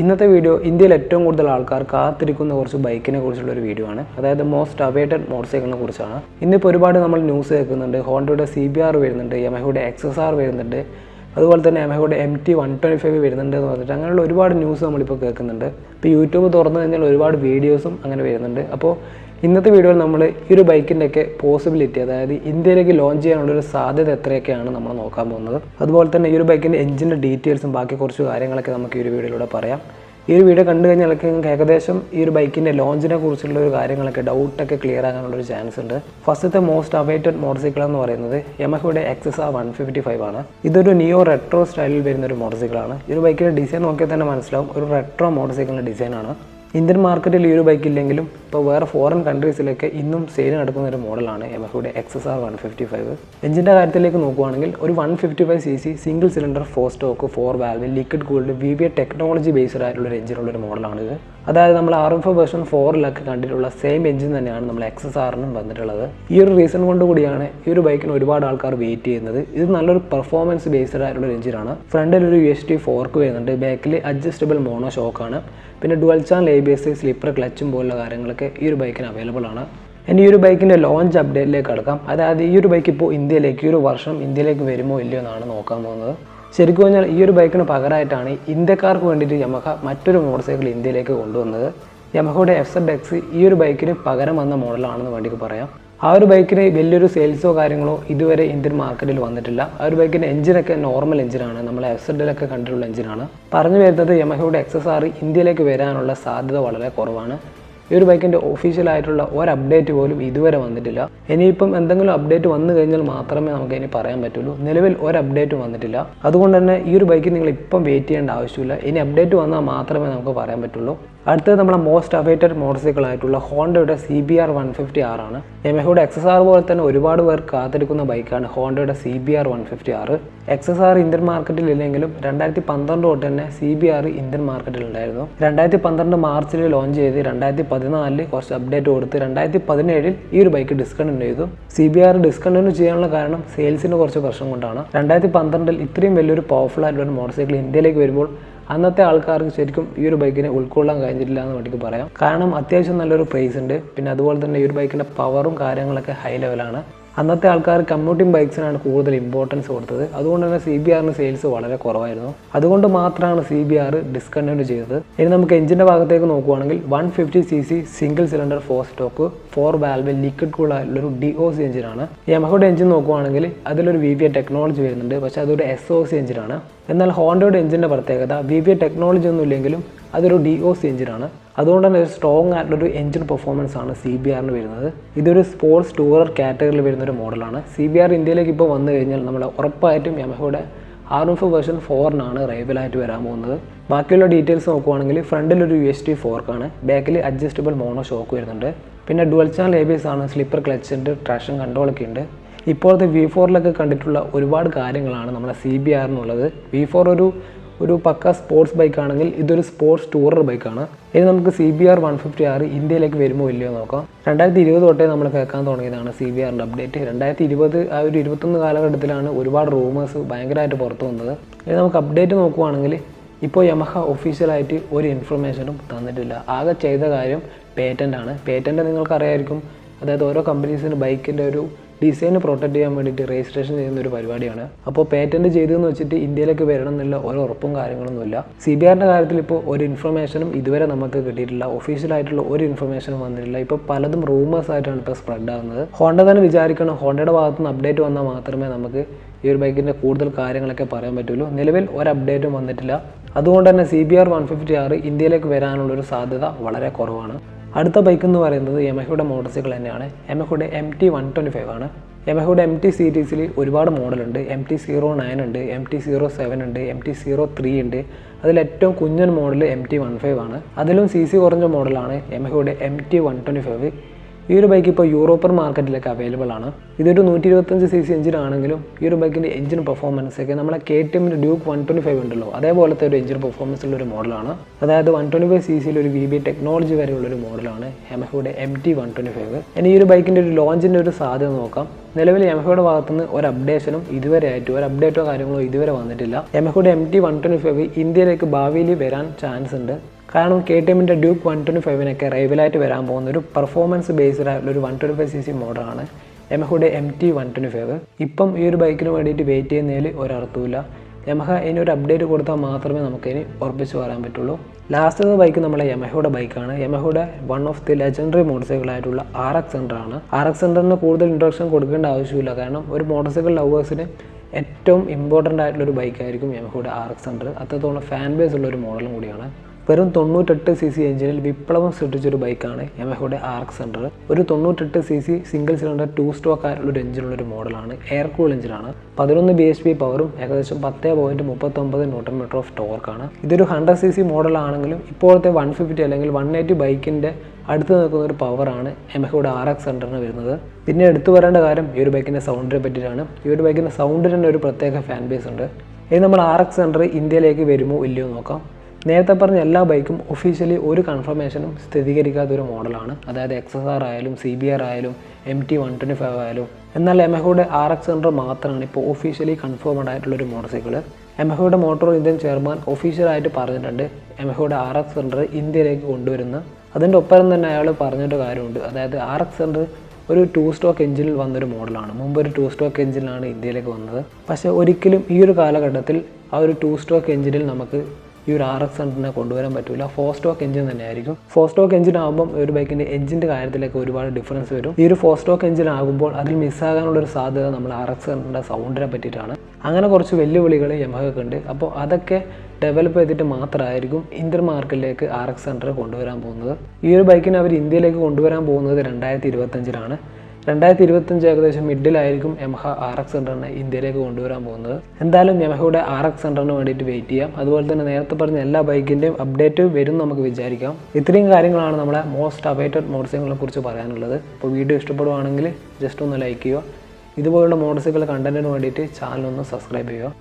ഇന്നത്തെ വീഡിയോ ഇന്ത്യയിൽ ഏറ്റവും കൂടുതൽ ആൾക്കാർ കാത്തിരിക്കുന്ന കുറച്ച് ബൈക്കിനെ കുറിച്ചുള്ള ഒരു വീഡിയോ ആണ്. അതായത് മോസ്റ്റ് അവൈറ്റഡ് മോട്ടോർ സൈക്കിളിനെ കുറിച്ചാണ്. ഇന്നിപ്പോൾ ഒരുപാട് നമ്മൾ ന്യൂസ് കേൾക്കുന്നുണ്ട്. ഹോണ്ടയുടെ CBR വരുന്നുണ്ട്, യമഹയുടെ XSR വരുന്നുണ്ട്, അതുപോലെ തന്നെ യമഹയുടെ MT125 വരുന്നുണ്ട് എന്ന് പറഞ്ഞിട്ട് അങ്ങനെയുള്ള ഒരുപാട് ന്യൂസ് നമ്മളിപ്പോൾ കേൾക്കുന്നുണ്ട്. ഇപ്പോൾ യൂട്യൂബ് തുറന്നു കഴിഞ്ഞാൽ ഒരുപാട് വീഡിയോസും അങ്ങനെ വരുന്നുണ്ട്. അപ്പോൾ ഇന്നത്തെ വീഡിയോയിൽ നമ്മൾ ഈ ഒരു ബൈക്കിൻ്റെയൊക്കെ പോസിബിലിറ്റി, അതായത് ഇന്ത്യയിലേക്ക് ലോഞ്ച് ചെയ്യാനുള്ളൊരു സാധ്യത എത്രയൊക്കെയാണ് നമ്മൾ നോക്കാൻ പോകുന്നത്. അതുപോലെ തന്നെ ഈ ഒരു ബൈക്കിൻ്റെ എഞ്ചിൻ്റെ ഡീറ്റെയിൽസും ബാക്കി കുറച്ച് കാര്യങ്ങളൊക്കെ നമുക്ക് ഈ ഒരു വീഡിയോയിലൂടെ പറയാം. ഈ ഒരു വീഡിയോ കണ്ടു കഴിഞ്ഞാൽ നിങ്ങൾക്ക് ഏകദേശം ഈ ഒരു ബൈക്കിൻ്റെ ലോഞ്ചിനെ കുറിച്ചുള്ള ഒരു കാര്യങ്ങളൊക്കെ ഡൗട്ടൊക്കെ ക്ലിയർ ആകാനുള്ളൊരു ചാൻസ് ഉണ്ട്. ഫസ്റ്റത്തെ മോസ്റ്റ് അവൈറ്റഡ് മോട്ടോർ സൈക്കിൾ എന്ന് പറയുന്നത് യമഹയുടെ XSR 155 ആണ്. ഇതൊരു നിയോ റെട്രോ സ്റ്റൈലിൽ വരുന്ന ഒരു മോട്ടോർ സൈക്കിളാണ്. ഈ ഒരു ബൈക്കിൻ്റെ ഡിസൈൻ നോക്കിയാൽ തന്നെ മനസ്സിലാവും, ഒരു റെട്രോ മോട്ടോർ സൈക്കിളിൻ്റെ ഡിസൈനാണ്. ഇന്ത്യൻ മാർക്കറ്റിൽ ഈ ഒരു ബൈക്ക് ഇല്ലെങ്കിലും ഇപ്പോൾ വേറെ ഫോറിൻ കൺട്രീസിലൊക്കെ ഇന്നും സെയിൽ നടക്കുന്ന ഒരു മോഡലാണ് യമഹയുടെ XSR 155. എഞ്ചിൻ്റെ കാര്യത്തിലേക്ക് നോക്കുകയാണെങ്കിൽ ഒരു 155cc single cylinder 4 stock 4 valve liquid cooled VVA technology based ആയിട്ടുള്ള എഞ്ചിനുള്ളൊരു മോഡലാണിത്. അതായത് നമ്മൾ R15 വേർഷൻ 4 കണ്ടിട്ടുള്ള സെയിം എഞ്ചിൻ തന്നെയാണ് നമ്മൾ XSRനും വന്നിട്ടുള്ളത്. ഈ ഒരു റീസൺ കൊണ്ട് കൂടിയാണ് ഈ ഒരു ബൈക്കിന് ഒരുപാട് ആൾക്കാർ വെയിറ്റ് ചെയ്യുന്നത്. ഇത് നല്ലൊരു പെർഫോമൻസ് ബേസ്ഡ് ആയിട്ടുള്ള എഞ്ചിനാണ്. ഫ്രണ്ടിൽ ഒരു UST ഫോർക്ക് വരുന്നുണ്ട്, ബാക്കിൽ അഡ്ജസ്റ്റബിൾ മോണോ ഷോക്കാണ്, പിന്നെ ഡുവൽ ചാനൽ ABS, സ്ലിപ്പർ, ക്ലച്ചും പോലുള്ള കാര്യങ്ങളൊക്കെ ഈ ഒരു ബൈക്കിന് അവൈലബിൾ ആണ്. ഇനി ഈ ഒരു ബൈക്കിൻ്റെ ലോഞ്ച് അപ്ഡേറ്റിലേക്ക് കടക്കാം. അതായത് ഈ ഒരു ബൈക്ക് ഇപ്പോൾ ഇന്ത്യയിലേക്ക് ഈ ഒരു വർഷം ഇന്ത്യയിലേക്ക് വരുമോ ഇല്ലയോ എന്നാണ് നോക്കാൻ പോകുന്നത്. ശരിക്കും പറഞ്ഞാൽ ഈ ഒരു ബൈക്കിന് പകരമായിട്ടാണ് ഇന്ത്യക്കാർക്ക് വേണ്ടിയിട്ട് യമഹ മറ്റൊരു മോട്ടോർ സൈക്കിൾ ഇന്ത്യയിലേക്ക് കൊണ്ടുവന്നത്. യമഹയുടെ FZX ഈ ഒരു ബൈക്കിന് പകരം വന്ന മോഡലാണെന്ന് വേണ്ടി പറയാം. ആ ഒരു ബൈക്കിന് വലിയൊരു സെയിൽസോ കാര്യങ്ങളോ ഇതുവരെ ഇന്ത്യൻ മാർക്കറ്റിൽ വന്നിട്ടില്ല. ആ ഒരു ബൈക്കിൻ്റെ എഞ്ചിനൊക്കെ നോർമൽ എഞ്ചിനാണ്, നമ്മൾ FZലൊക്കെ കണ്ടിട്ടുള്ള എഞ്ചിനാണ്. പറഞ്ഞു വരുന്നത് യമഹയുടെ XSR ഇന്ത്യയിലേക്ക് വരാനുള്ള സാധ്യത വളരെ കുറവാണ്. ഈ ഒരു ബൈക്കിൻ്റെ ഒഫീഷ്യലായിട്ടുള്ള ഒരു അപ്ഡേറ്റ് പോലും ഇതുവരെ വന്നിട്ടില്ല. ഇനിയിപ്പം എന്തെങ്കിലും അപ്ഡേറ്റ് വന്നു കഴിഞ്ഞാൽ മാത്രമേ നമുക്ക് ഇനി പറയാൻ പറ്റുള്ളൂ. നിലവിൽ ഒരു അപ്ഡേറ്റ് വന്നിട്ടില്ല. അതുകൊണ്ട് തന്നെ ഈ ഒരു ബൈക്ക് നിങ്ങൾ ഇപ്പം വെയിറ്റ് ചെയ്യേണ്ട ആവശ്യമില്ല. ഇനി അപ്ഡേറ്റ് വന്നാൽ മാത്രമേ നമുക്ക് പറയാൻ പറ്റുള്ളൂ. അടുത്തത് നമ്മളെ മോസ്റ്റ് അവൈറ്റഡ് മോട്ടോർ സൈക്കിൾ ആയിട്ടുള്ള ഹോണ്ടയുടെ CBR 150R ആണ്. യമഹയുടെ XSR പോലെ തന്നെ ഒരുപാട് പേർ കാത്തിരിക്കുന്ന ബൈക്കാണ് ഹോണ്ടയുടെ CBR 150R. XSR ഇന്ത്യൻ മാർക്കറ്റിൽ ഇല്ലെങ്കിലും 2012 തൊട്ട് തന്നെ CBR ഇന്ത്യൻ മാർക്കറ്റിൽ ഉണ്ടായിരുന്നു. 2012 മാർച്ചിൽ ലോഞ്ച് ചെയ്ത് 2014 കുറച്ച് അപ്ഡേറ്റ് കൊടുത്ത് 2017 ഈ ഒരു ബൈക്ക് ഡിസ്കണ്ടിന്യൂ ചെയ്തു. CBR ഡിസ്കണ്ടിന്യൂ ചെയ്യാനുള്ള കാരണം സെയിൽസിന് കുറച്ച് പ്രശ്നം കൊണ്ടാണ്. 2012 ഇത്രയും വലിയൊരു പവർഫുൾ ആയിട്ടുള്ള മോട്ടോർ സൈക്കിൾ ഇന്ത്യയിലേക്ക് വരുമ്പോൾ അന്നത്തെ ആൾക്കാർക്ക് ശരിക്കും ഈ ഒരു ബൈക്കിനെ ഉൾക്കൊള്ളാൻ കഴിഞ്ഞിട്ടില്ല എന്ന് വേണ്ടി പറയാം. കാരണം അത്യാവശ്യം നല്ലൊരു പ്രൈസ് ഉണ്ട്, പിന്നെ അതുപോലെ തന്നെ ഈ ഒരു ബൈക്കിൻ്റെ പവറും കാര്യങ്ങളൊക്കെ ഹൈ ലെവലാണ്. അന്നത്തെ ആൾക്കാർ കമ്മ്യൂട്ടിംഗ് ബൈക്സിനാണ് കൂടുതൽ ഇമ്പോർട്ടൻസ് കൊടുത്തത്. അതുകൊണ്ട് തന്നെ CBRന് സെയിൽസ് വളരെ കുറവായിരുന്നു. അതുകൊണ്ട് മാത്രമാണ് CBR ഡിസ്കണ്ടിന്യൂ ചെയ്തത്. ഇനി നമുക്ക് എഞ്ചിൻ്റെ ഭാഗത്തേക്ക് നോക്കുകയാണെങ്കിൽ 150cc single cylinder 4 stock 4 valve liquid cool ആയിട്ടുള്ളൊരു DOC എഞ്ചിനാണ്. യമഹയുടെ എഞ്ചിൻ നോക്കുകയാണെങ്കിൽ അതിലൊരു VVA ടെക്നോളജി വരുന്നുണ്ട്, പക്ഷേ അതൊരു SOC എഞ്ചിനാണ്. എന്നാൽ ഹോണ്ടയുടെ എഞ്ചിൻ്റെ പ്രത്യേകത VVA ടെക്നോളജി ഒന്നും ഇല്ലെങ്കിലും അതൊരു DOC എഞ്ചിനാണ്. അതുകൊണ്ട് തന്നെ ഒരു സ്ട്രോങ് ആയിട്ടുള്ളൊരു എഞ്ചിൻ പെർഫോമൻസ് ആണ് CBRന് വരുന്നത്. ഇതൊരു സ്പോർട്സ് ടൂറർ കാറ്റഗറിയിൽ വരുന്നൊരു മോഡലാണ്. CBR ഇന്ത്യയിലേക്ക് ഇപ്പോൾ വന്നു കഴിഞ്ഞാൽ നമ്മൾ ഉറപ്പായിട്ടും യമഹയുടെ R15 വേർഷൻ 4 റൈവലായിട്ട് വരാൻ പോകുന്നത്. ബാക്കിയുള്ള ഡീറ്റെയിൽസ് നോക്കുവാണെങ്കിൽ ഫ്രണ്ടിൽ ഒരു UST ഫോർക്കാണ്, ബാക്കിൽ അഡ്ജസ്റ്റബിൾ മോണോ ഷോക്ക് വരുന്നുണ്ട്, പിന്നെ ഡുവൽ ചാനൽ ABS ആണ്, സ്ലിപ്പർ ക്ലച്ച് ഉണ്ട്, ട്രാക്ഷൻ കൺട്രോളൊക്കെ ഉണ്ട്. ഇപ്പോഴത്തെ V4 ഒരുപാട് കാര്യങ്ങളാണ് നമ്മളെ CBRനുള്ളത്. V4 ഒരു പക്ക സ്പോർട്സ് ബൈക്കാണെങ്കിൽ ഇതൊരു സ്പോർട്സ് ടൂറർ ബൈക്കാണ്. ഇനി നമുക്ക് CBR 150R ഇന്ത്യയിലേക്ക് വരുമോ ഇല്ലയോ നോക്കാം. 2020 തൊട്ടേ നമ്മൾ കേൾക്കാൻ തുടങ്ങിയതാണ് CBRൻ്റെ അപ്ഡേറ്റ്. 2020 ആ ഒരു 21 കാലഘട്ടത്തിലാണ് ഒരുപാട് റൂമേഴ്സ് ഭയങ്കരമായിട്ട് പുറത്തു വന്നത്. ഇനി നമുക്ക് അപ്ഡേറ്റ് നോക്കുവാണെങ്കിൽ ഇപ്പോൾ യമഹ ഒഫീഷ്യലായിട്ട് ഒരു ഇൻഫർമേഷനും തന്നിട്ടില്ല. ആകെ ചെയ്ത കാര്യം പേറ്റൻ്റ് ആണ്. പേറ്റൻ്റ് നിങ്ങൾക്കറിയായിരിക്കും, അതായത് ഓരോ കമ്പനീസിന് ബൈക്കിൻ്റെ ഒരു ഡിസൈന് പ്രൊട്ടക്ട് ചെയ്യാൻ വേണ്ടിയിട്ട് രജിസ്ട്രേഷൻ ചെയ്യുന്ന ഒരു പരിപാടിയാണ്. അപ്പോൾ പേറ്റൻറ്റ് ചെയ്തതെന്ന് വെച്ചിട്ട് ഇന്ത്യയിലേക്ക് വരണം എന്നുള്ള ഒരു ഉറപ്പും കാര്യങ്ങളൊന്നുമില്ല. CBRൻ്റെ കാര്യത്തിൽ ഇപ്പോൾ ഒരു ഇൻഫർമേഷനും ഇതുവരെ നമുക്ക് കിട്ടിയിട്ടില്ല. ഒഫീഷ്യലായിട്ടുള്ള ഒരു ഇൻഫർമേഷനും വന്നിട്ടില്ല. ഇപ്പോൾ പലതും റൂമേഴ്സ് ആയിട്ടാണ് ഇപ്പോൾ സ്പ്രെഡ് ആകുന്നത്. ഹോണ്ട തന്നെ വിചാരിക്കണം, ഹോണ്ടയുടെ ഭാഗത്തു നിന്ന് അപ്ഡേറ്റ് വന്നാൽ മാത്രമേ നമുക്ക് ഈ ഒരു ബൈക്കിൻ്റെ കൂടുതൽ കാര്യങ്ങളൊക്കെ പറയാൻ പറ്റുള്ളൂ. നിലവിൽ ഒരു അപ്ഡേറ്റും വന്നിട്ടില്ല. അതുകൊണ്ട് തന്നെ CBR 150R ഇന്ത്യയിലേക്ക് വരാനുള്ളൊരു സാധ്യത വളരെ കുറവാണ്. അടുത്ത ബൈക്ക് എന്ന് പറയുന്നത് യമഹയുടെ മോട്ടോർ സൈക്കിൾ തന്നെയാണ്. യമഹയുടെ MT125 ആണ്. യമഹയുടെ MT സീരീസിൽ ഒരുപാട് മോഡലുണ്ട്. MT-09 ഉണ്ട്, MT-07 ഉണ്ട്, MT-03 ഉണ്ട്. അതിലേറ്റവും കുഞ്ഞൻ മോഡൽ MT-15 ആണ്. അതിലും CC കുറഞ്ഞ മോഡലാണ് യമഹയുടെ MT-125. ഈ ഒരു ബൈക്ക് ഇപ്പോൾ യൂറോപ്യൻ മാർക്കറ്റിലൊക്കെ അവൈലബിൾ ആണ്. ഇതൊരു 125cc എഞ്ചിൻ ആണെങ്കിലും ഈ ഒരു ബൈക്കിൻ്റെ എഞ്ചിൻ പെർഫോമൻസ് ഒക്കെ നമ്മളെ KTM ഡ്യൂക്ക് 125 ഉണ്ടല്ലോ അതേപോലത്തെ ഒരു എഞ്ചിൻ പെർഫോമൻസ് ഉള്ള ഒരു മോഡലാണ്. അതായത് 125cc ഒരു VB ടെക്നോളജി വരെയുള്ള ഒരു മോഡലാണ് യമഹയുടെ MT125. ഇനി ഈ ഒരു ബൈക്കിൻ്റെ ഒരു ലോഞ്ചിൻ്റെ ഒരു സാധ്യത നോക്കാം. നിലവിൽ യമഹയുടെ ഭാഗത്തുനിന്ന് ഒരു അപ്ഡേഷനും ഇതുവരെ ആയിട്ട് ഒരു അപ്ഡേറ്റോ കാര്യങ്ങളോ ഇതുവരെ വന്നിട്ടില്ല. യമഹയുടെ MT125 ഇന്ത്യയിലേക്ക് ഭാവിയിൽ വരാൻ ചാൻസ് ഉണ്ട്. കാരണം KTM ഡ്യൂക്ക് 125 റൈവലായിട്ട് വരാൻ പോകുന്ന ഒരു പെർഫോമൻസ് ബേസ്ഡ് ആയിട്ടുള്ള ഒരു 125cc മോഡലാണ് യമഹയുടെ MT125. ഇപ്പം ഈ ഒരു ബൈക്കിന് വേണ്ടിയിട്ട് വെയിറ്റ് ചെയ്യുന്നതിൽ ഒരർത്ഥമില്ല. യമഹ ഇനി ഒരു അപ്ഡേറ്റ് കൊടുത്താൽ മാത്രമേ നമുക്കിനി ഉറപ്പിച്ച് പറയാൻ പറ്റുള്ളൂ. ലാസ്റ്റ് ബൈക്ക് നമ്മളെ യമഹയുടെ ബൈക്കാണ്. യമഹയുടെ one of the legendary motorcycle ആയിട്ടുള്ള RX100 ആണ്. RX100ന് കൂടുതൽ ഇൻട്രൊഡക്ഷൻ കൊടുക്കേണ്ട ആവശ്യമില്ല. കാരണം ഒരു മോട്ടോർ സൈക്കിൾ ലവേഴ്സിന് ഏറ്റവും ഇമ്പോർട്ടൻ്റ് ആയിട്ടുള്ളൊരു ബൈക്കായിരിക്കും യമഹയുടെ RX100. അത്രത്തോളം ഫാൻ ബേസ് ഉള്ളൊരു മോഡലും കൂടിയാണ്. വെറും 98cc എഞ്ചിനിൽ വിപ്ലവം സൃഷ്ടിച്ചൊരു ബൈക്കാണ് യമഹയുടെ RX100. ഒരു 98cc സിംഗിൾ സിലിണ്ടർ 2 സ്റ്റോക്ക് ആയിട്ടുള്ളൊരു എഞ്ചിനുള്ളൊരു മോഡലാണ്. എയർ കൂൾ എഞ്ചിനാണ്. 11 bhp പവറും ഏകദേശം 10.39 Nm ഓഫ് ടോർക്കാണ്. ഇതൊരു 100cc മോഡലാണെങ്കിലും ഇപ്പോഴത്തെ 150 അല്ലെങ്കിൽ 180 ബൈക്കിൻ്റെ അടുത്ത് നിൽക്കുന്ന ഒരു പവറാണ് യമഹയുടെ RX100ന് വരുന്നത്. പിന്നെ എടുത്തു പറയേണ്ട കാര്യം ഈ ഒരു ബൈക്കിൻ്റെ സൗണ്ടിനെ പറ്റിയിട്ടാണ്. ഈ ഒരു ബൈക്കിൻ്റെ സൗണ്ടിന് തന്നെ ഒരു പ്രത്യേക ഫാൻ ബേസ് ഉണ്ട്. ഇനി നമ്മൾ RX100 ഇന്ത്യയിലേക്ക് വരുമോ ഇല്ലയോ നോക്കാം. നേരത്തെ പറഞ്ഞ എല്ലാ ബൈക്കും ഒഫീഷ്യലി ഒരു കൺഫർമേഷനും സ്ഥിരീകരിക്കാത്തൊരു മോഡലാണ്. അതായത് XSR ആയാലും CBR ആയാലും MT125 ആയാലും. എന്നാൽ യമഹയുടെ RX100 മാത്രമാണ് ഇപ്പോൾ ഒഫീഷ്യലി കൺഫേംഡ് ആയിട്ടുള്ളൊരു മോട്ടോർ സൈക്കിൾ. യമഹയുടെ മോട്ടോർ ഇന്ത്യൻ ചെയർമാൻ ഒഫീഷ്യലായിട്ട് പറഞ്ഞിട്ടുണ്ട് യമഹയുടെ RX100 ഇന്ത്യയിലേക്ക് കൊണ്ടുവരുന്ന. അതിൻ്റെ ഒപ്പം തന്നെ അയാൾ പറഞ്ഞിട്ട് കാര്യമുണ്ട്. അതായത് RX100 ഒരു 2 സ്റ്റോക്ക് എഞ്ചിനിൽ വന്നൊരു മോഡലാണ്. മുമ്പ് ഒരു 2 സ്റ്റോക്ക് എഞ്ചിനിലാണ് ഇന്ത്യയിലേക്ക് വന്നത്. പക്ഷേ ഒരിക്കലും ഈ ഒരു കാലഘട്ടത്തിൽ ആ ഒരു 2 സ്റ്റോക്ക് എഞ്ചിനിൽ നമുക്ക് ഈ ഒരു RX100നെ കൊണ്ടുവരാൻ പറ്റില്ല. 4 സ്റ്റോക്ക് എഞ്ചിൻ തന്നെയായിരിക്കും. 4 സ്റ്റോക്ക് എഞ്ചിൻ ആകുമ്പോൾ ഒരു ബൈക്കിൻ്റെ എഞ്ചിൻ്റെ കാര്യത്തിലേക്ക് ഒരുപാട് ഡിഫറൻസ് വരും. ഈ ഒരു 4 സ്റ്റോക്ക് എഞ്ചിൻ ആകുമ്പോൾ അതിൽ മിസ്സാകാനുള്ളൊരു സാധ്യത നമ്മൾ RX100ൻ്റെ സൗണ്ടിനെ പറ്റിയിട്ടാണ്. അങ്ങനെ കുറച്ച് വെല്ലുവിളികൾ യമഹയ്ക്ക് ഉണ്ട്. അപ്പോൾ അതൊക്കെ ഡെവലപ്പ് ചെയ്തിട്ട് മാത്രമായിരിക്കും ഇന്ത്യൻ മാർക്കറ്റിലേക്ക് RX100 കൊണ്ടുവരാൻ പോകുന്നത്. ഈ ഒരു ബൈക്കിനെ അവർ ഇന്ത്യയിലേക്ക് കൊണ്ടുവരാൻ പോകുന്നത് 2025 2025 ഏകദേശം മിഡിലായിരിക്കും യമഹ RX100നെ ഇന്ത്യയിലേക്ക് കൊണ്ടുവരാൻ പോകുന്നത്. എന്തായാലും യമഹയുടെ RX100ന് വേണ്ടിയിട്ട് വെയിറ്റ് ചെയ്യാം. അതുപോലെ തന്നെ നേരത്തെ പറഞ്ഞ എല്ലാ ബൈക്കിൻ്റെയും അപ്ഡേറ്റ് വരും നമുക്ക് വിചാരിക്കാം. ഇത്രയും കാര്യങ്ങളാണ് നമ്മളെ മോസ്റ്റ് അവൈറ്റഡ് മോട്ടോർ സൈക്കിളിനെ കുറിച്ച് പറയാനുള്ളത്. അപ്പോൾ വീഡിയോ ഇഷ്ടപ്പെടുവാണെങ്കിൽ ജസ്റ്റ് ഒന്ന് ലൈക്ക് ചെയ്യുക. ഇതുപോലുള്ള മോട്ടോർ സൈക്കിൾ കണ്ടന്റിന് വേണ്ടിയിട്ട് ചാനൽ ഒന്ന് സബ്സ്ക്രൈബ് ചെയ്യുക.